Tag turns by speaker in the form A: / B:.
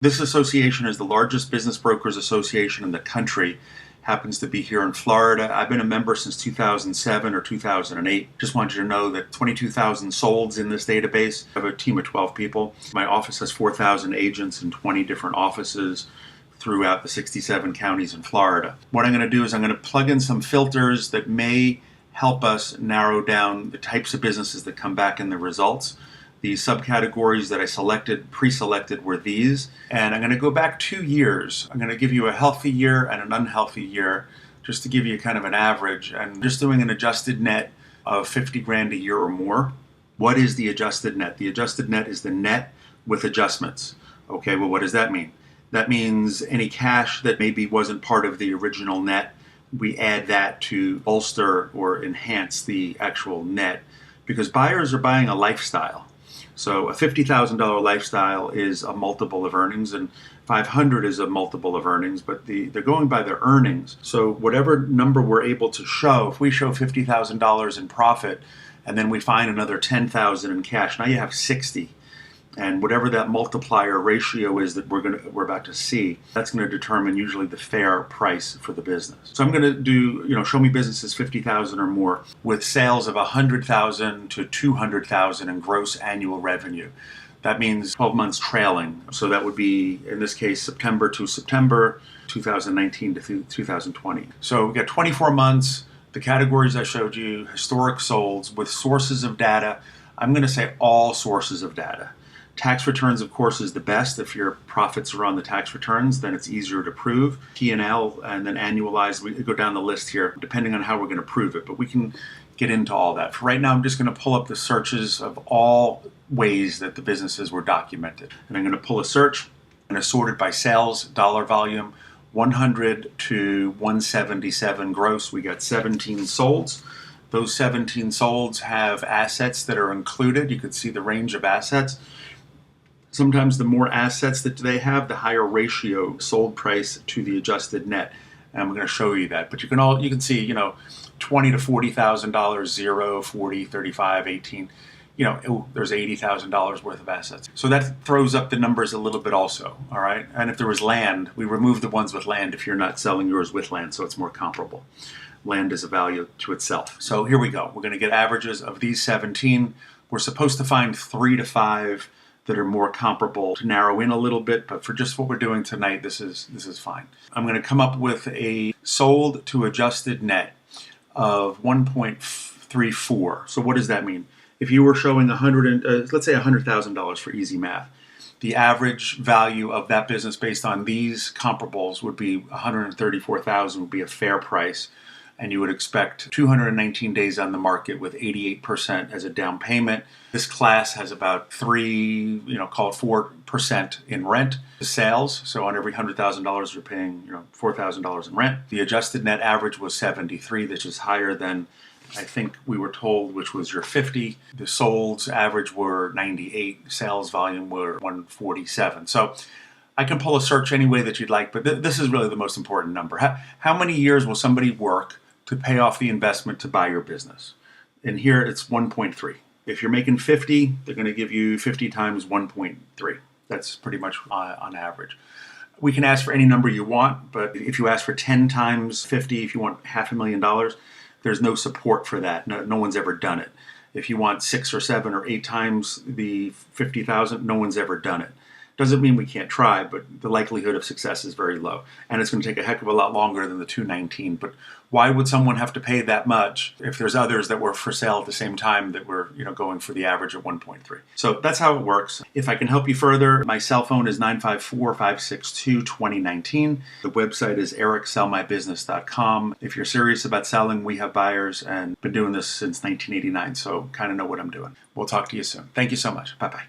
A: This association is the largest business brokers association in the country. Happens to be here in Florida. I've been a member since 2007 or 2008. Just want you to know that 22,000 solds in this database. I have a team of 12 people. My office has 4,000 agents in 20 different offices throughout the 67 counties in Florida. What I'm going to do is I'm going to plug in some filters that may help us narrow down the types of businesses that come back in the results. The subcategories that I pre-selected were these, and I'm going to go back 2 years. I'm going to give you a healthy year and an unhealthy year, just to give you kind of an average, and just doing an adjusted net of 50 grand a year or more. What is the adjusted net? The adjusted net is the net with adjustments. Okay, well, what does that mean? That means any cash that maybe wasn't part of the original net, we add that to bolster or enhance the actual net, because buyers are buying a lifestyle. So a $50,000 lifestyle is a multiple of earnings, and 500 is a multiple of earnings, but they're going by their earnings. So whatever number we're able to show, if we show $50,000 in profit and then we find another 10,000 in cash, now you have 60. And whatever that multiplier ratio is that we're about to see, that's going to determine usually the fair price for the business. So I'm going to do, show me businesses 50,000 or more with sales of 100,000 to 200,000 in gross annual revenue. That means 12 months trailing. So that would be, in this case, September to September, 2019 to 2020. So we got 24 months. The categories I showed you, historic solds with sources of data. I'm going to say all sources of data. Tax returns, of course, is the best. If your profits are on the tax returns, then it's easier to prove. P&L and then annualized, we go down the list here, depending on how we're going to prove it. But we can get into all that. For right now, I'm just going to pull up the searches of all ways that the businesses were documented. And I'm going to pull a search and sort it by sales, dollar volume, 100 to 177 gross. We got 17 solds. Those 17 solds have assets that are included. You could see the range of assets. Sometimes the more assets that they have, the higher ratio sold price to the adjusted net. And I'm going to show you that. But you can see, $20 to $40,000, 0, 40, 35, 18. There's $80,000 worth of assets. So that throws up the numbers a little bit also, all right? And if there was land, we remove the ones with land if you're not selling yours with land, so it's more comparable. Land is a value to itself. So here we go. We're going to get averages of these 17. We're supposed to find 3 to 5 that are more comparable to narrow in a little bit, but for just what we're doing tonight, this is fine. I'm going to come up with a sold to adjusted net of 1.34. So what does that mean? If you were showing let's say $100,000 for easy math, the average value of that business based on these comparables would be $134,000 would be a fair price. And you would expect 219 days on the market with 88% as a down payment. This class has about call it 4% in rent to sales. So on every $100,000, you're paying, $4,000 in rent. The adjusted net average was 73, which is higher than I think we were told, which was your 50. The solds average were 98. Sales volume were 147. So I can pull a search any way that you'd like, but this is really the most important number. How many years will somebody work to pay off the investment to buy your business? And here it's 1.3. If you're making 50, they're going to give you 50 times 1.3. That's pretty much on average. We can ask for any number you want, but if you ask for 10 times 50, if you want $500,000, there's no support for that. No one's ever done it. If you want 6 or 7 or 8 times the 50,000, no one's ever done it. Doesn't mean we can't try, but the likelihood of success is very low. And it's going to take a heck of a lot longer than the 219. But why would someone have to pay that much if there's others that were for sale at the same time that were going for the average of 1.3? So that's how it works. If I can help you further, my cell phone is 954-562-2019. The website is ericsellmybusiness.com. If you're serious about selling, we have buyers and been doing this since 1989, so kind of know what I'm doing. We'll talk to you soon. Thank you so much. Bye-bye.